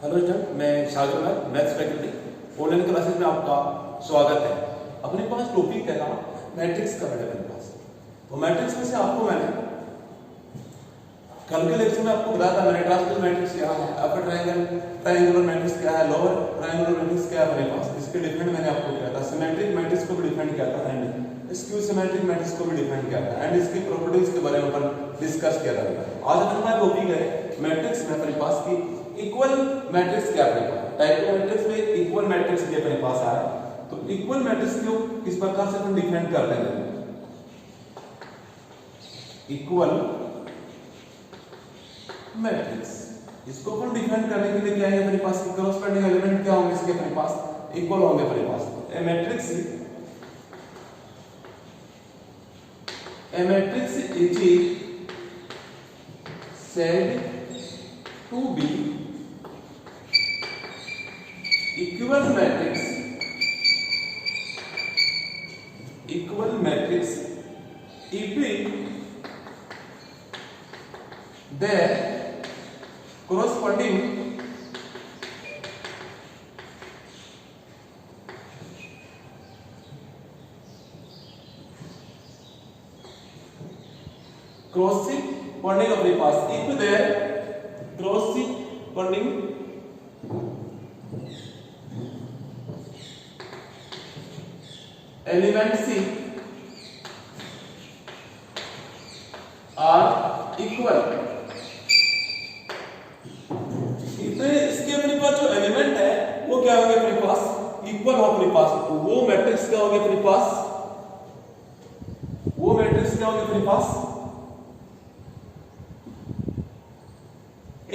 Hello student, मैं शागिर नाग maths faculty online classes में आपका स्वागत है। अपने पास टॉपिक है ना मैट्रिक्स का। बेटा अपने पास तो मैट्रिक्स में से आपको मैंने कल के लेक्चर में आपको बताया था मैंने ट्रांसपोज मैट्रिक्स क्या है, अपर ट्रायंगुलर मैट्रिक्स क्या है, लोअर ट्रायंगुलर मैट्रिक्स क्या है अपने पास, इसके डिफरेंट मैंने आपको किया था। सिमेट्रिक मैट्रिक्स को भी डिफाइन किया था एंड स्क्यू सिमेट्रिक मैट्रिक्स को भी डिफाइन किया था एंड इसकी प्रॉपर्टीज के बारे में अपन डिस्कस किया था। आज अपने पास टॉपिक है मैट्रिक्स में अपने पास की इक्वल मैट्रिक्स क्या अपने पास टाइप ऑफ मैट्रिक्स में इक्वल मैट्रिक्स भी अपने पास आया। तो इक्वल मैट्रिक्स को किस प्रकार से अपन डिफाइन करते हैं? इक्वल मैट्रिक्स इसको अपन डिफाइन करने के लिए क्या है अपने पास कॉरस्पॉन्डिंग एलिमेंट क्या होंगे इसके अपने पास इक्वल होंगे अपने पास। A matrix is said to be equal matrix if their corresponding corresponding अपने पास if their corresponding elements are equal। इसके अपने पास जो एलिमेंट है वो क्या होंगे अपने पास इक्वल हो अपने पास। तो वो मैट्रिक्स क्या होंगे अपने पास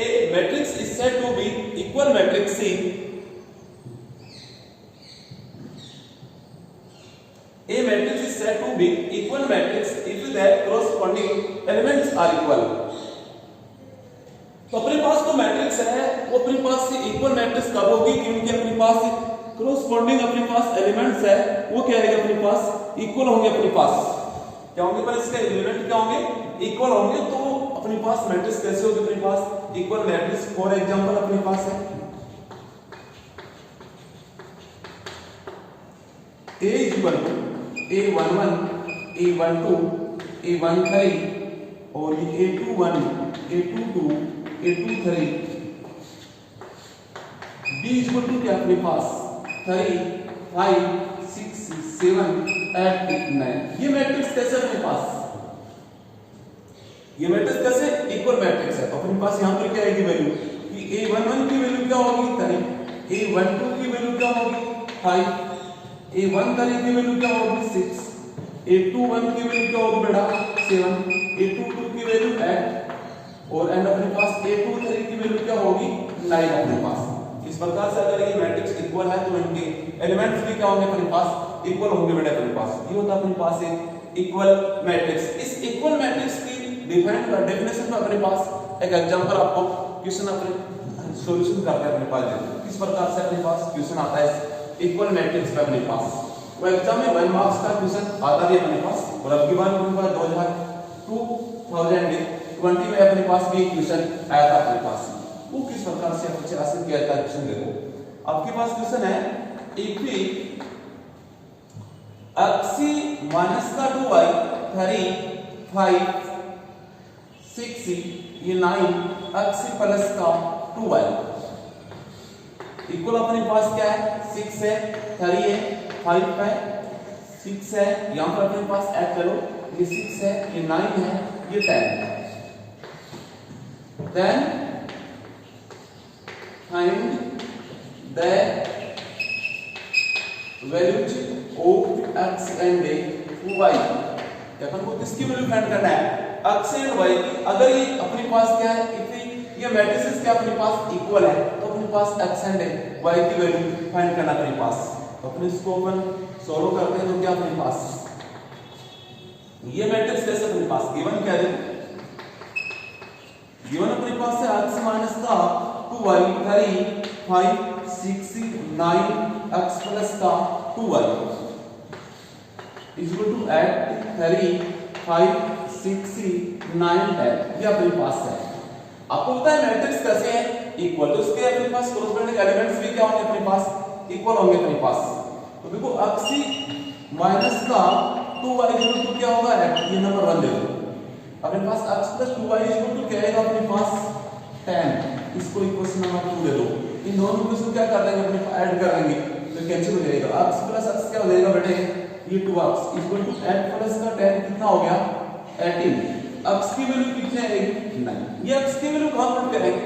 A matrix is said to be equal matrix C। A matrix is said to be equal matrix if their corresponding elements are equal। तो अपने पास जो मैट्रिक्स है वो अपने पास से इक्वल मैट्रिक्स कब होगी क्योंकि अपने पास corresponding अपने पास एलिमेंट्स है वो क्या है अपने पास इक्वल होंगे अपने पास क्या होंगे पर इसके एलिमेंट क्या होंगे इक्वल होंगे। तो अपने पास मैट्रिक्स कैसे होगी अपने पास इक्वल मैट्रिक्स। फॉर एग्जांपल अपने पास है A11 A12 A13 और ये A21 A22 A23 B क्या अपने पास 3 5 6 7 8 9 ये मैट्रिक्स कैसे अपने पास ये मैट्रिक्स कैसे इक्वल मैट्रिक्स है। तो अपने पास यहां पर क्या आएगी वैल्यू कि A11 की वैल्यू क्या होगी 3 A12 की वैल्यू क्या होगी 5 A13 की वैल्यू क्या होगी 6 A21 की वैल्यू क्या होगी बेटा 7 A22 की वैल्यू 8 और एंड अपने पास A23 की वैल्यू क्या होगी 9 अपने पास। इस प्रकार से अगर ये मैट्रिक्स इक्वल है तो इनके एलिमेंट्स भी क्या होंगे अपने पास इक्वल होंगे बेटा अपने पास। ये होता है अपने पास एक इक्वल मैट्रिक्स। इस इक्वल मैट्रिक्स की डेफिनेशन में अपने पास एक एग्जांपल आपको क्वेश्चन अपने सॉल्यूशन करते हैं अपने पास किस प्रकार से अपने पास क्वेश्चन आता है इक्वल मैट्रिक्स का अपने पास। वो एग्जाम में 1 मार्क्स का क्वेश्चन आता है अपने पास और अब की बार अपने पास 2020 में अपने पास भी क्वेश्चन आया था अपने पास। वो किस प्रकार से आपसे आंसर किया जाता है क्वेश्चन देखो। आपके पास क्वेश्चन है if x minus का 2y 3 5 6 ये 9 x प्लस का 2y इक्वल अपने पास क्या है 6 है 3 है 5 है 6 है यहां पर अपने पास ऐड करो ये 6 है ये 9 है ये 10 है। Then find the values of x and y। अपन को किसकी वैल्यू फाइंड करना है x एंड y की। अगर ये अपने पास क्या है इफ ये मैट्रिसेस क्या अपने पास इक्वल है तो अपने पास x एंड y की वैल्यू फाइंड करना अपने पास। तो अपने इसको अपन सॉल्व करते हैं तो क्या अपने पास ये मैट्रिक्स कैसे अपने पास गिवन क्या है गिवन अपने पास है x माइनस का 2y 3 5 6 9 x प्लस का 2y is equal to add 3 5 6 9 10 ये अपने पास है। आपको पता है मैट्रिक्स कैसे है इक्वल, तो इसके अपने पास कोरोस्पोंडिंग एलिमेंट्स भी क्या होंगे अपने पास, इक्वल होंगे अपने पास। तो देखो अक्सी माइनस का 2y इक्वल टू क्या होगा, ये नंबर 1 ले लो अपने पास। x plus 2y equal to क्या आएगा अपने पास 10, इसको इक्वेशन नंबर 2 ले लो। इन दोनों को क्या कर देंगे अपने पास, ऐड कर देंगे तो कैंसिल हो जाएगा। x प्लस x क्या हो जाएगा बेटे, ये 2x इक्वल टू 8 प्लस का 10 कितना हो गया 18। x की वैल्यू कितनी आएगी 9। ये x की वैल्यू कहां पुट करेंगे,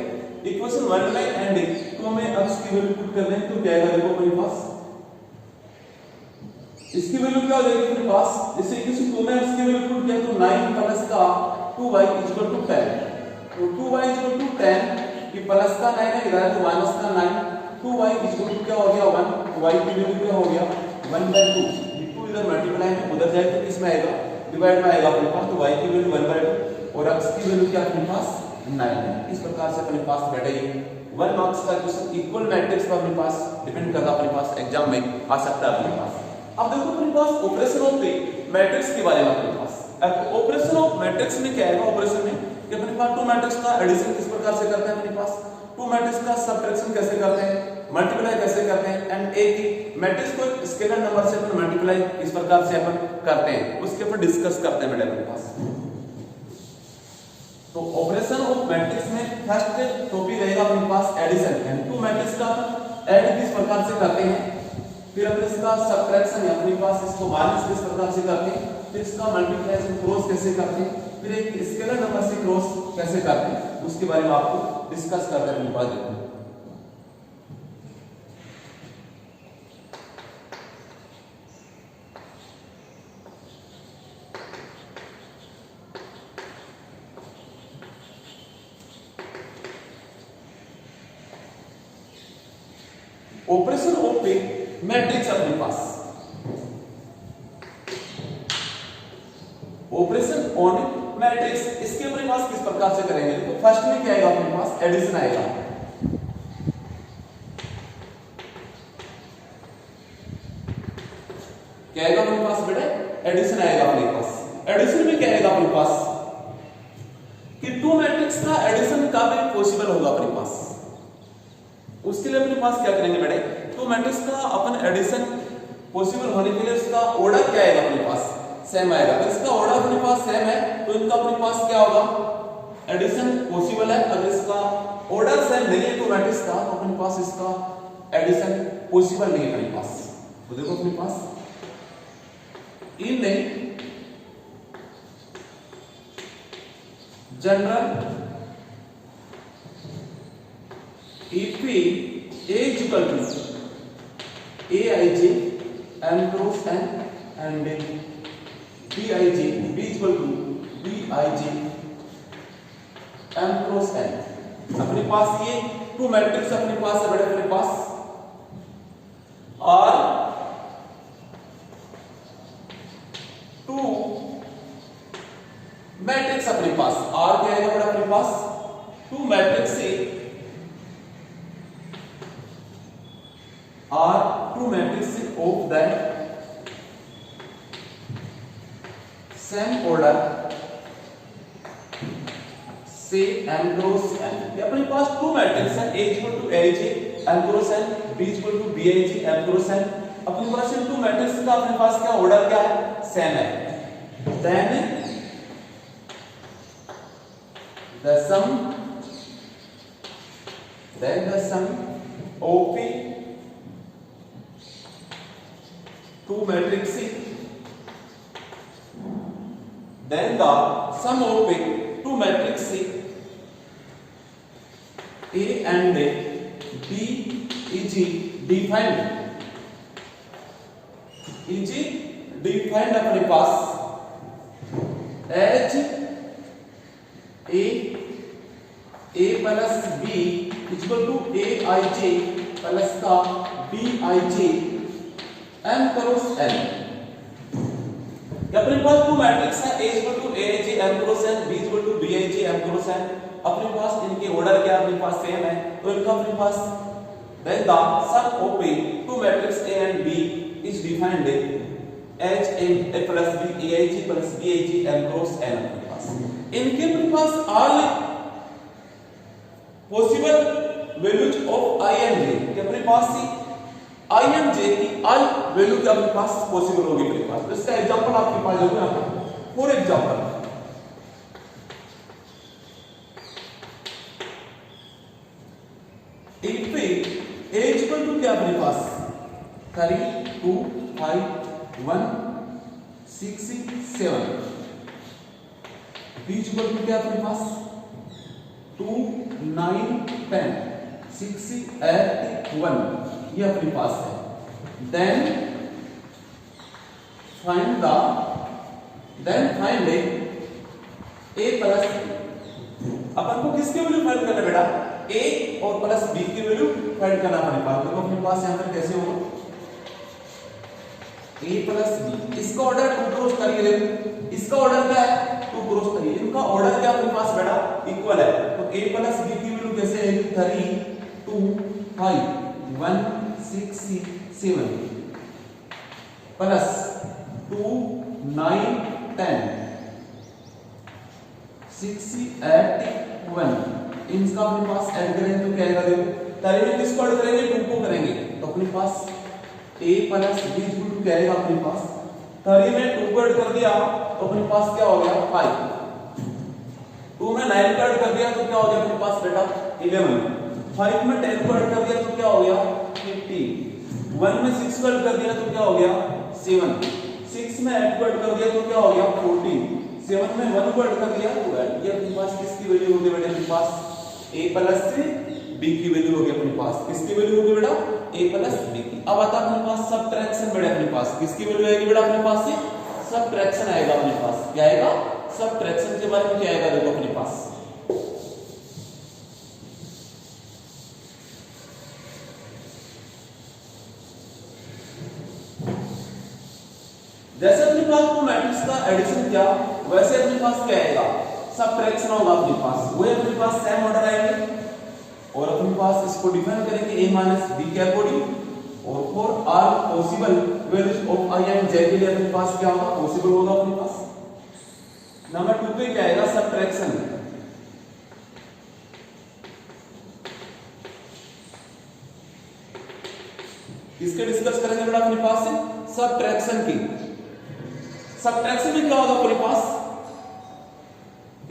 इक्वेशन 1 में एंड 2 में x की वैल्यू पुट कर दें तो क्या आएगा, देखो अपने पास इसकी वैल्यू क्या हो जाएगी अपने पास, जैसे इक्वेशन 2 में x की वैल्यू पुट किया तो 9 प्लस का 2y इक्वल टू 10, तो 2y इक्वल टू 10, ये प्लस का 9 है इधर तो माइनस का 9, 2y इक्वल टू क्या हो गया 1, y की वैल्यू क्या हो गया 1/2, ये 2 इधर मल्टीप्लाई में उधर जाए तो किसमें आएगा, डिवाइड में आएगा अपने पास, तो y की वैल्यू 1/2 और x की वैल्यू क्या अपने पास 9 है। इस प्रकार से अपने पास बेटा ये 1 मार्क्स का क्वेश्चन इक्वल मैट्रिक्स पर अपने पास डिपेंड करता है, अपने पास एग्जाम में आ सकता है अपने पास। अब देखो अपने पास ऑपरेशन ऑफ मैट्रिक्स के बारे में अपने पास, अब ऑपरेशन ऑफ मैट्रिक्स में क्या आएगा, ऑपरेशन में कि अपने पास 2 मैट्रिक्स का एडिशन किस प्रकार से करते हैं अपने पास, 2 मैट्रिक्स का सब्ट्रैक्शन कैसे करते हैं, मल्टीप्लाई कैसे करते हैं, एंड एक ही मैट्रिक्स को स्केलर नंबर से अपन मल्टीप्लाई किस प्रकार से अपन करते हैं उसके ऊपर डिस्कस करते हैं बेटा अपने पास। तो ऑपरेशन ऑफ मैट्रिक्स में फर्स्ट टॉपिक रहेगा अपने पास एडिशन, यानी 2 मैट्रिक्स का ऐड किस प्रकार से करते हैं, फिर अपने इसका सब्ट्रैक्शन है अपने पास, इसको माइनस किस प्रकार से करते हैं, फिर इसका मल्टीप्लिकेशन क्रॉस कैसे करते हैं, फिर एक स्केलर नंबर से क्रॉस कैसे करते हैं, उसके बारे में आपको डिस्कस करते हैं अपने पास। देखो ऑपरेशन ऑफ मैट्रिक्स अपने पास, ऑपरेशन ऑन मैट्रिक्स इसके अपने पास किस प्रकार से करेंगे, तो फर्स्ट में क्या आएगा अपने पास एडिशन आएगा, क्या आएगा अपने पास बेटा एडिशन आएगा अपने पास। एडिशन में क्या आएगा अपने पास कि 2 मैट्रिक्स का एडिशन कब पॉसिबल होगा अपने पास, उसके लिए अपने पास क्या करेंगे बेटे, 2 मैट्रिक्स का अपन एडिशन पॉसिबल होने के लिए उसका ऑर्डर क्या आएगा अपने पास सेम आएगा। अगर इसका ऑर्डर अपने पास सेम है तो इनका अपने पास क्या होगा एडिशन पॉसिबल है, अगर इसका ऑर्डर सेम नहीं है 2 मैट्रिक्स का तो अपने पास इसका एडिशन पॉसिबल नहीं है अपने पास। तो देखो अपने पास in general if A is equal to Aij m cross n and Bij B is equal to Bij m cross n, अपने पास ये 2 मैट्रिक्स अपने पास है बड़े अपने पास और 2 मैट्रिक्स अपने पास R क्या आएगा बड़ा अपने पास 2 मैट्रिक्स से are 2 matrices of the same order say m cross n, ये अपने पास 2 मैट्रिक्स है A equal to Aij m cross n, B equal to Bij m cross n, अपने पास इन 2 मैट्रिक्स का अपने पास क्या ऑर्डर क्या है सेम है, then the sum of 2 matrices, then the sum of 2 matrices A and B is defined अपने पास as A plus B equal to Aij plus का Bij m cross n, अपने पास 2 मैट्रिक्स है A equal to Aij m cross n, B equal to Bij m cross n, अपने पास इनके order क्या अपने पास same है तो इनका अपने पास then the sum of 2 matrix A and B is defined as A plus B Aij plus Bij m cross n, अपने पास इनके अपने पास all possible values of i and j कि अपने पास सी आई एंड जे की ऑल वैल्यू के अपने पास पॉसिबल होगी अपने पास। तो इसका एग्जांपल आपके पास देखो यहां पर for example if A equal to क्या अपने पास 3 2 5 1 6 7 बी इक्वल टू क्या अपने पास 2 9 10 6 8 1 ये अपने पास है। देन फाइंड ए प्लस अपन को किसके वैल्यू फाइंड करना बेटा ए और प्लस बी की वैल्यू फाइंड करना अपने पास। देखो अपने पास यहां पर कैसे होगा ए प्लस बी इसका ऑर्डर 2 क्रॉस करिए। देखो इसका ऑर्डर क्या है 2 क्रॉस करिए इनका ऑर्डर क्या अपने पास बेटा इक्वल है। तो a प्लस बी की वैल्यू कैसे है 3 2 5 1 6 7 प्लस 2 9 10 6 8 1 इनका अपने पास ऐड करेंगे तो क्या आएगा। देखो तारे में किसको ऐड करेंगे 2 को करेंगे तो अपने पास a plus b equal to क्या आएगा अपने पास 3 में 2 को ऐड कर दिया तो अपने पास क्या हो गया 5 2 में 9 को ऐड कर दिया तो क्या हो गया अपने पास बेटा 11 5 में 10 को ऐड कर दिया तो क्या हो गया 15 1 में 6 को ऐड कर दिया तो क्या हो गया 7 6 में 8 को ऐड कर दिया तो क्या हो गया 14 7 में 1 को ऐड कर दिया तो ये अपने पास किसकी वैल्यू होगी बेटा अपने पास a प्लस से b की वैल्यू होगी अपने पास। किसकी वैल्यू होगी बेटा a प्लस b की। अब आता अपने पास सबट्रैक्शन बेटा अपने पास किसकी वैल्यू आएगी बेटा अपने पास से सबट्रैक्शन आएगा अपने पास। क्या आएगा सबट्रैक्शन के बारे में क्या आएगा देखो अपने पास जैसे अपने पास को मैट्रिक्स का एडिशन किया वैसे अपने पास क्या आएगा सबट्रैक्शन होगा अपने पास। वो अपने पास सेम ऑर्डर आएंगे और अपने पास इसको डिफाइन करेंगे a माइनस b के अकॉर्डिंग और for all possible values of i and j के लिए अपने पास क्या होगा पॉसिबल होगा अपने पास। नंबर 2 पे क्या आएगा सबट्रैक्शन इसके डिस्कस करेंगे बेटा अपने पास से सबट्रैक्शन की। सबट्रैक्शन में क्या होगा अपने पास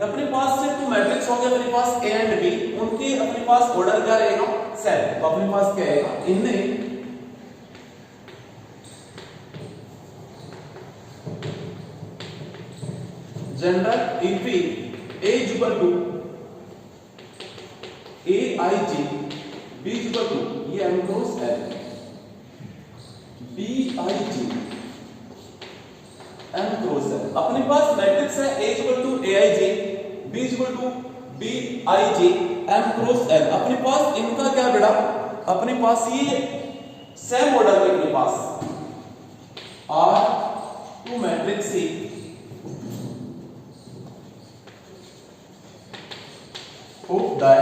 अपने पास से 2 मैट्रिक्स होंगे अपने पास a एंड b उनके अपने पास ऑर्डर क्या रहेगा सेम। तो अपने पास क्या आएगा इनमें general if a equal to aij b equal to ये m cross l bij m cross l अपने पास मैट्रिक्स है a equal to aij b equal to bij m cross l। अपने पास इनका क्या बेटा अपने पास ये सेम ऑर्डर है अपने पास R2 matrix C of the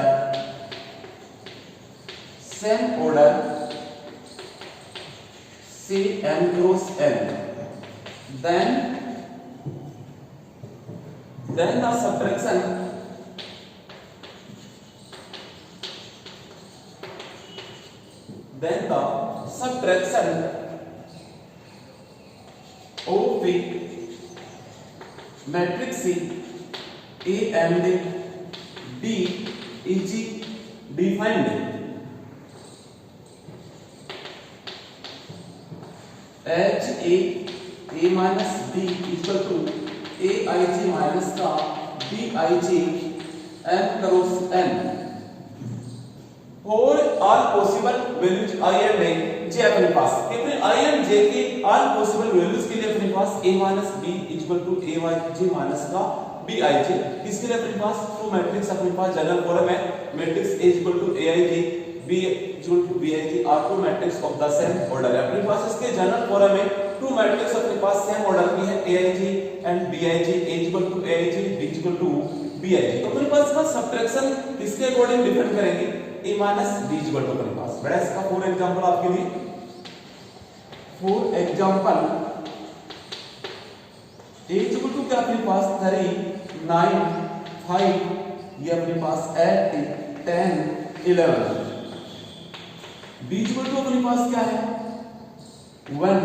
same order say m cross n then the subtraction of the matrix C A and B is defined as a minus b equal to aij minus का bij m cross n for all possible values I and j अपने पास कितने I and j के all possible values के लिए अपने पास a minus b equal to aij minus का bij इसके लिए अपने पास 2 मैट्रिक्स अपने पास जनरल फॉर्म है matrix a equal to aij b equal to bij are 2 matrix of the same order है। अपने पास इसके जनरल फॉर्म में 2 मैट्रिक्स अपने पास सेम ऑर्डर की है aij and bij a equal to aij b equal to bij। तो अपने पास इसका सबट्रैक्शन किसके अकॉर्डिंग डिफाइन करेंगे a minus b equal to अपने पास बड़ा इसका फॉर एग्जांपल आपके लिए for example a equal to क्या अपने पास 3 9 5 ये अपने पास 8 10 11 b इक्वल टू अपने पास क्या है 1,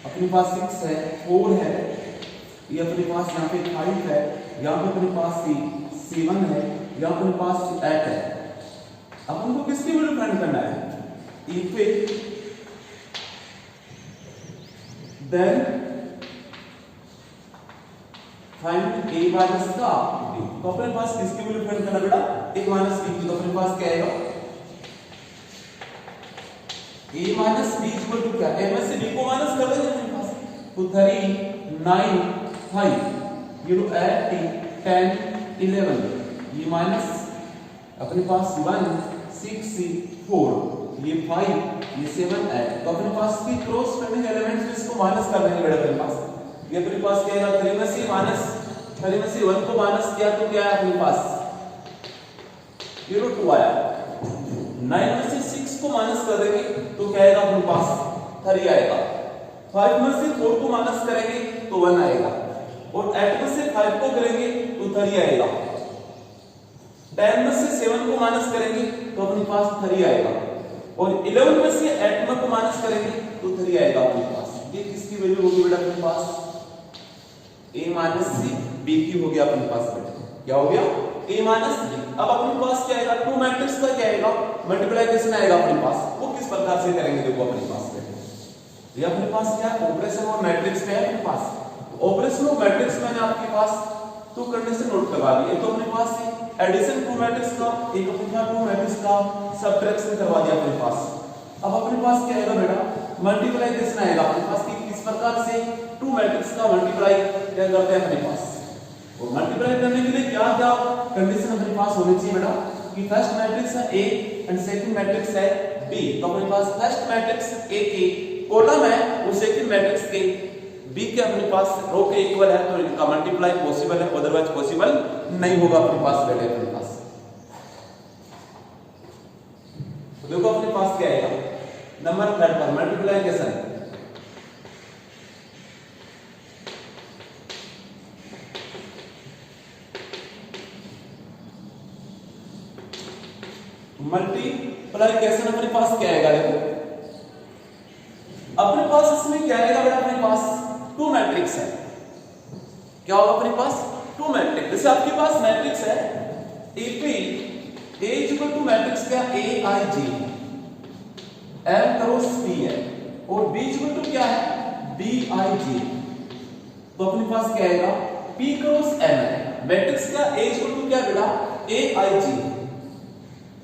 अपने पास 6 है, 4 है, ये अपने पास यहाँ पे 5 है, यहाँ पे अपने पास 7 है, यहाँ अपने पास 8 है। अब हमको किसकी वैल्यू फाइंड करना है? If then find a minus का b। तो अपने पास किसकी वैल्यू फाइंड करना बेटा? a माइनस b की। तो अपने पास क्या आएगा? a minus b equal to क्या? a में से b को माइनस कर देंगे अपने पास। तो 3 9 5 ये 8 10 11 ये माइनस अपने पास 1 6 4 ये 5 ये 7 8। तो अपने पास की क्रॉस पेंडिंग एलिमेंट्स इसको माइनस कर देंगे बेटा अपने पास। ये अपने पास क्या है? 3 में से माइनस 3 में से 1 को माइनस किया तो क्या है अपने पास? 2 आया। 9 में से 6 को माइनस कर देंगे तो क्या आएगा अपने पास? 3 आएगा। 5 में से 4 को माइनस करेंगे तो 1 आएगा, और 8 में से 5 को करेंगे तो 3 आएगा। 10 में से 7 को माइनस करेंगे तो अपने पास 3 आएगा, और 11 में से 8 में को माइनस करेंगे तो 3 आएगा अपने पास। ये किसकी वैल्यू होगी बेटा अपने पास? a माइनस c b की हो गया अपने पास बेटा। क्या हो गया? a minus b। अब अपने पास क्या आएगा? 2 मैट्रिक्स का क्या आएगा? मल्टीप्लिकेशन आएगा अपने पास। वो किस प्रकार से करेंगे देखो अपने पास बेटा। ये अपने पास क्या है? ऑपरेशन ऑफ मैट्रिक्स पे है अपने पास। ऑपरेशन ऑफ मैट्रिक्स मैंने आपके पास 2 कंडीशन नोट करवा दी। एक तो अपने पास एडिशन 2 मैट्रिक्स का, एक अपने पास 2 मैट्रिक्स का सब्ट्रैक्शन करवा दिया अपने पास। अब अपने पास क्या आएगा बेटा? मल्टीप्लिकेशन आएगा अपने पास कि किस प्रकार से 2 मैट्रिक्स का मल्टीप्लाई क्या करते हैं अपने पास। और मल्टीप्लाई करने के लिए क्या क्या कंडीशन अपने पास होनी चाहिए बेटा? कि फर्स्ट मैट्रिक्स है A एंड सेकंड मैट्रिक्स है B। तो अपने पास फर्स्ट मैट्रिक्स A की कॉलम है और सेकंड मैट्रिक्स के B के अपने पास रो के इक्वल है, तो इनका मल्टीप्लाई पॉसिबल है, अदरवाइज पॉसिबल नहीं होगा अपने पास बेटा अपने पास। तो देखो अपने पास क्या आएगा? नंबर 3 पर मल्टीप्लिकेशन मल्टीप्लिकेशन अपने पास क्या आएगा? देखो अपने पास इसमें क्या आएगा बेटा? अपने पास 2 मैट्रिक्स है। क्या होगा अपने पास? 2 मैट्रिक्स। जैसे आपके पास मैट्रिक्स है AP A equal to matrix क्या? AIG M क्रॉस P है, और B इक्वल टू क्या है? BIG। तो अपने पास क्या आएगा? P क्रॉस M है। मैट्रिक्स का A इक्वल टू क्या बेटा? AIG।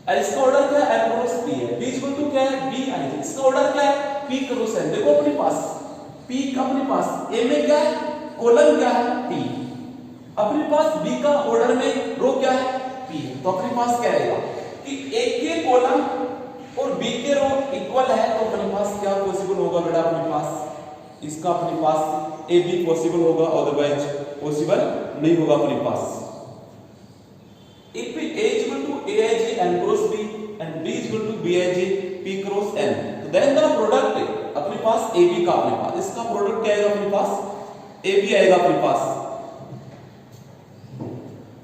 और इसका ऑर्डर क्या है? M क्रॉस P है। B इक्वल टू क्या है? BIG। इसका ऑर्डर क्या है? P cross M। देखो अपने पास P का अपने पास A में क्या है? कॉलम क्या है? P। अपने पास B का ऑर्डर में रो क्या है? P। तो अपने पास क्या आएगा कि A के कॉलम और B के रो इक्वल है, तो अपने पास क्या पॉसिबल होगा बेटा? अपने पास इसका अपने पास AB पॉसिबल होगा, अदरवाइज पॉसिबल नहीं होगा अपने पास। If A equal to AIG M cross B and B equal to BIG P cross N, then the product अपने पास AB का अपने पास इसका प्रोडक्ट क्या आएगा? अपने पास AB आएगा अपने पास।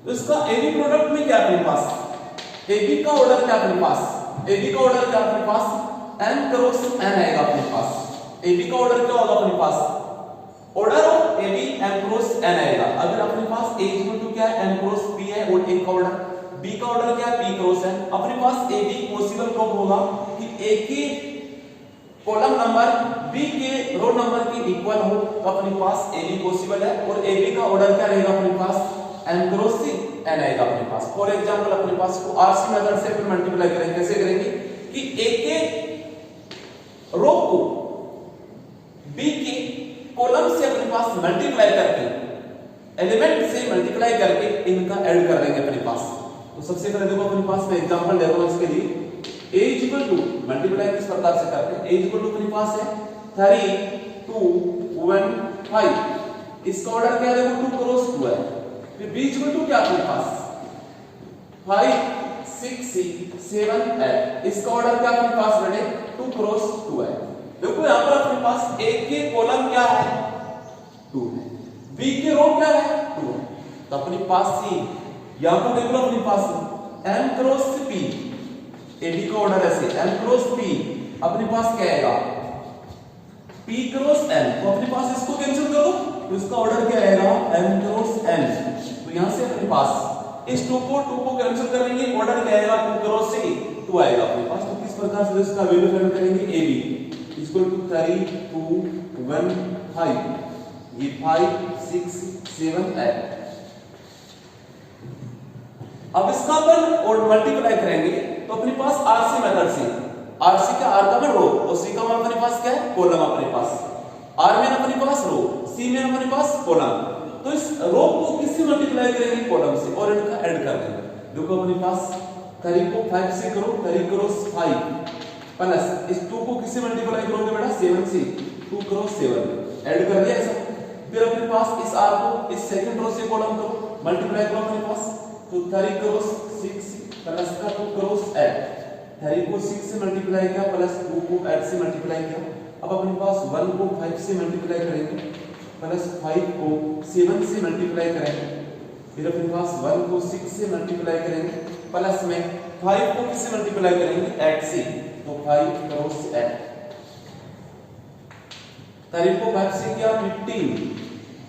तो इसका AB प्रोडक्ट में क्या अपने पास? AB का ऑर्डर क्या अपने पास? AB का ऑर्डर क्या अपने पास? M क्रॉस N आएगा अपने पास। AB का ऑर्डर क्या होगा अपने पास? Order of AB M cross N आएगा। अगर अपने पास A इक्वल टू क्या है? M क्रॉस P है, और A का ऑर्डर B का ऑर्डर क्या है? P cross N। अपने पास AB पॉसिबल कब होगा कि A की कॉलम नंबर B के रो नंबर के इक्वल हो, तो अपने पास AB पॉसिबल है, और AB का ऑर्डर क्या रहेगा अपने पास? M क्रॉस N आएगा अपने पास। फॉर एग्जांपल अपने पास को RC मेथड से फिर मल्टीप्लाई करेंगे। कैसे करेंगे कि A के रो को B के कॉलम से अपने पास मल्टीप्लाई करके, एलिमेंट से मल्टीप्लाई करके इनका ऐड कर देंगे अपने पास। तो सबसे पहले देखो अपने पास मैं एग्जांपल दे रहा हूं इसके लिए। A इक्वल टू मल्टीप्लाई किस प्रकार से करते हैं? A इक्वल टू अपने पास है 3 2 1 5। इसका ऑर्डर क्या है? देखो 2 क्रॉस 2 है। फिर B इक्वल टू क्या अपने पास? 5 6 7 8। इसका ऑर्डर क्या अपने पास बेटे? 2 क्रॉस 2 है। देखो यहां पर अपने पास A के कॉलम क्या है? 2 है, B के रो क्या है? 2 है। तो अपने पास C यहां पर देख लो अपने पास M cross P A B का ऑर्डर ऐसे m क्रॉस p अपने पास क्या आएगा p क्रॉस n, तो अपने पास इसको कैंसिल कर दो तो इसका ऑर्डर क्या आएगा m क्रॉस n। तो यहां से अपने पास इस 2 को कैंसिल करेंगे, ऑर्डर क्या आएगा 2 क्रॉस से 2 आएगा अपने पास। तो किस प्रकार से इसका वैल्यू फाइंड करेंगे ए बी इक्वल टू 3 2 1 5, ये 5 6 7 8। अब इसका अपन और मल्टीप्लाई करेंगे तो अपने पास आरसी मेथड से, आरसी का आर का मान रो और सी का मान अपने पास क्या है कॉलम, अपने पास आर में अपने पास रो, सी में अपने पास कॉलम। तो इस रो को किससे मल्टीप्लाई करेंगे कॉलम से और इनका ऐड कर देंगे। देखो अपने पास 3 को 5 से करो 3 क्रॉस 5 प्लस इस 2 को किससे मल्टीप्लाई करोगे बेटा 7 से 2 क्रॉस 7 ऐड कर दिया ऐसा। फिर अपने पास इस r को इस सेकंड रो से कॉलम करो मल्टीप्लाई करो अपने पास, तो 3 क्रॉस 6 प्लस का 2 क्रॉस 8, 3 को 6 से मल्टीप्लाई किया प्लस 2 को 8 से मल्टीप्लाई किया। अब अपने पास 1 को 5 से मल्टीप्लाई करेंगे प्लस 5 को 7 से मल्टीप्लाई करेंगे, फिर अपने पास 1 को 6 से मल्टीप्लाई करेंगे प्लस में 5 को किससे मल्टीप्लाई करेंगे 8 से, तो 5 क्रॉस 8, 3 को 5 से किया 15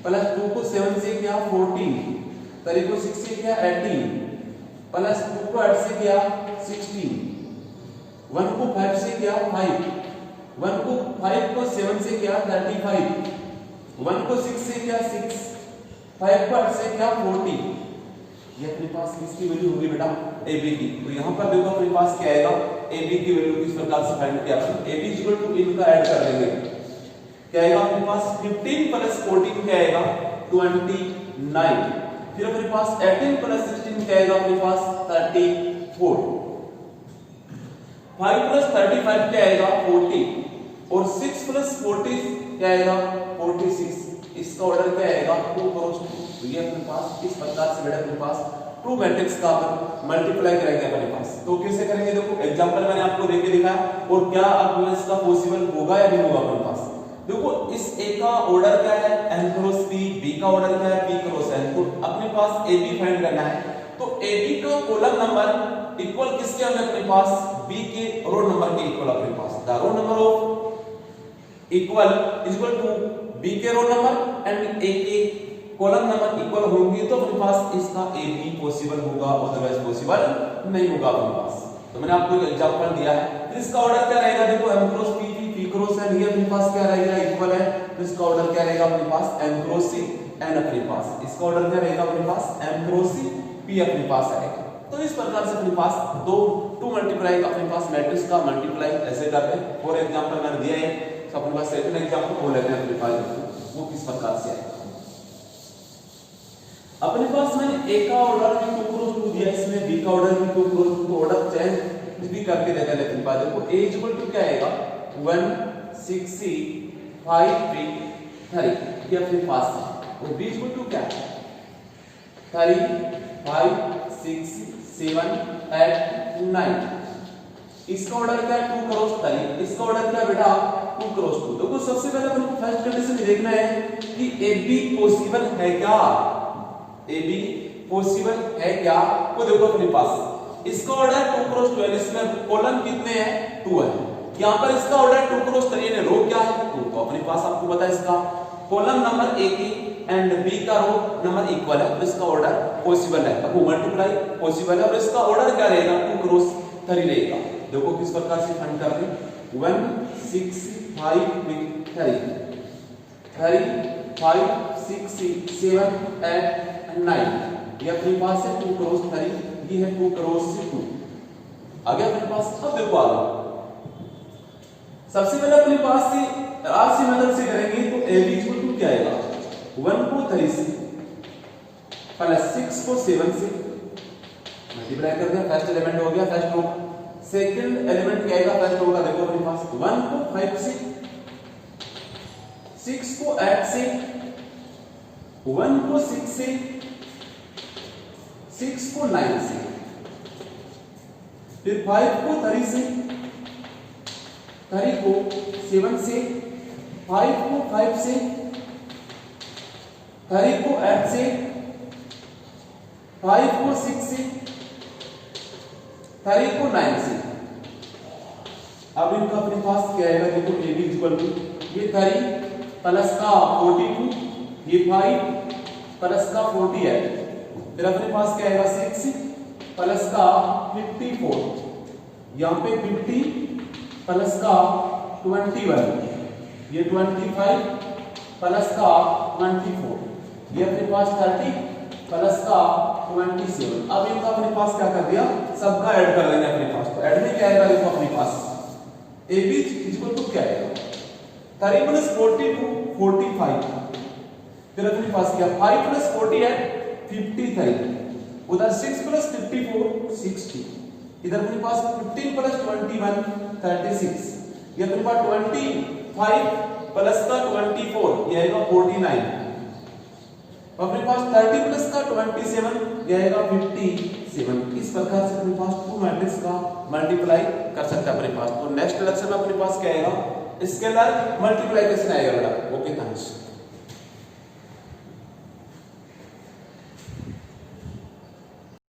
प्लस 2 को 7 से किया 14, 3 को 6 से किया 18 प्लस 2 को 8 से किया 16, 1 को 5 से किया 5, 1 को 5 को 7 से किया 35, 1 को 6 से किया 6, 5 को 8 से किया 40। ये अपने पास किसकी वैल्यू होगी बेटा ए बी की। तो यहाँ पर देखो अपने पास क्या आएगा ए बी की वैल्यू किस प्रकार से फाइंड किया अपन, ए बी इक्वल टू इनका ऐड कर देंगे, क्या आएगा अपने पास 15 प्लस 14 क्या आएगा 29, फिर अपने पास 18 प्लस 16 क्या आएगा अपने पास 34, 5 प्लस 35 क्या आएगा 40 और 6 प्लस 40 क्या आएगा 46, इसका ऑर्डर क्या आएगा 2 क्रॉस 2। तो ये अपने पास इस प्रकार से बेटा अपने पास ट्रू मैट्रिक्स का अपन मल्टीप्लाई करेंगे अपने पास। तो कैसे करेंगे देखो एग्जांपल मैंने आपको देके दिखाया और क्या अब इसका पॉसिबल होगा या नहीं होगा अपने पास। देखो इस ए का ऑर्डर क्या है n क्रॉस p, b का ऑर्डर क्या है p क्रॉस n। तो अपने पास ab फाइंड करना है, तो ab का कॉलम नंबर इक्वल किसके होंगे अपने पास b के रो नंबर के इक्वल अपने पास, the row number of equal to b के रो नंबर एंड a के कॉलम नंबर इक्वल होंगे तो अपने पास इसका ए बी पॉसिबल होगा, अदरवाइज पॉसिबल नहीं होगा अपने पास। तो मैंने आपको एक एग्जांपल दिया है, तो इसका ऑर्डर क्या रहेगा देखो m cross p p cross n, ये अपने पास क्या रहेगा इक्वल है, तो इसका ऑर्डर क्या रहेगा अपने पास m क्रॉस c n अपने पास, इसका ऑर्डर क्या रहेगा अपने पास m क्रॉस c p अपने पास आएगा। तो इस प्रकार से अपने पास दो टू मल्टीप्लाई अपने पास मैट्रिक्स का मल्टीप्लाई ऐसे करते हैं। और एग्जांपल मैंने दिया है, तो अपने पास सेकंड एग्जांपल वो लेते हैं अपने पास, वो किस प्रकार से आएगा। अपने पास मैंने a का ऑर्डर भी 2 क्रॉस 2 दिया, इसमें b का ऑर्डर भी 2 क्रॉस 2, तो ऑर्डर चेंज भी करके देखा लेकिन बाद देखो a इक्वल टू क्या आएगा 1 6 c 5 3 3, ये अपने पास है, और b इक्वल टू क्या है 3 5 6 7 8 9, इसका ऑर्डर क्या है 2 क्रॉस 3, इसका ऑर्डर क्या बेटा 2 क्रॉस 2। देखो सबसे पहले अपन को फर्स्ट कंडीशन देखना है कि ab पॉसिबल है क्या, ए बी पॉसिबल है क्या, वो देखो अपने पास इसका ऑर्डर 2 क्रॉस 2 है, इसमें कॉलम कितने हैं 2 है, यहां पर इसका ऑर्डर 2 क्रॉस 3 है, रो क्या है 2, तो अपने पास आपको पता है इसका कॉलम नंबर ए की एंड बी का रो नंबर इक्वल है, तो इसका ऑर्डर पॉसिबल है, अब मल्टीप्लाई पॉसिबल है और इसका ऑर्डर क्या रहेगा 2 क्रॉस 3 रहेगा। देखो किस प्रकार से फाइंड करते हैं 1 6 5 3 5 6 7 8 9, ये अपने पास है 2 क्रॉस 3, ये है 2 क्रॉस 2 आगे अपने पास। अब देखो आगे सबसे पहले अपने पास से आरसी मेथड से करेंगे तो ए बी इक्वल टू क्या आएगा 1 को 3 से प्लस 6 को 7 से मल्टीप्लाई कर दिया, फर्स्ट एलिमेंट हो गया फर्स्ट रो, सेकंड एलिमेंट क्या आएगा फर्स्ट रो का देखो अपने पास 1 को 5 से 6 को 8 से 1 को 6 से 6 को 9 से, फिर 5 को 3 से 3 को 7 से 5 को 5 से 3 को 8 से 5 को 6 से 3 को 9 से, अब इनका अपने पास क्या आएगा, देखो ए बी इक्वल टू ये 30 प्लस का 42, ये 5 प्लस का 48, फिर अपने पास क्या आएगा 6 प्लस का 54, यहाँ पे 50 प्लस का 21, ये 25 प्लस का 24, ये अपने पास 30 प्लस का 27। अब इनका अपने पास क्या कर दिया, सबका ऐड कर देंगे अपने पास। तो ऐड में क्या आएगा, देखो अपने पास ए बी इक्वल टू क्या आएगा 30 प्लस 42 45, फिर अपने पास क्या 5 प्लस 48 53, उधर 6 प्लस 54 60, इधर अपने पास 15 प्लस 21 36, ये अपने पास 25 प्लस का 24 ये आएगा 49, अपने पास 30 प्लस का 27 ये आएगा 57। इस प्रकार से अपने पास टू मैट्रिक्स का मल्टीप्लाई कर सकते हैं अपने पास। तो नेक्स्ट लेक्चर में अपने पास क्या आएगा, स्केलर मल्टीप्लिकेशन आएगा बेटा। Okay thanks.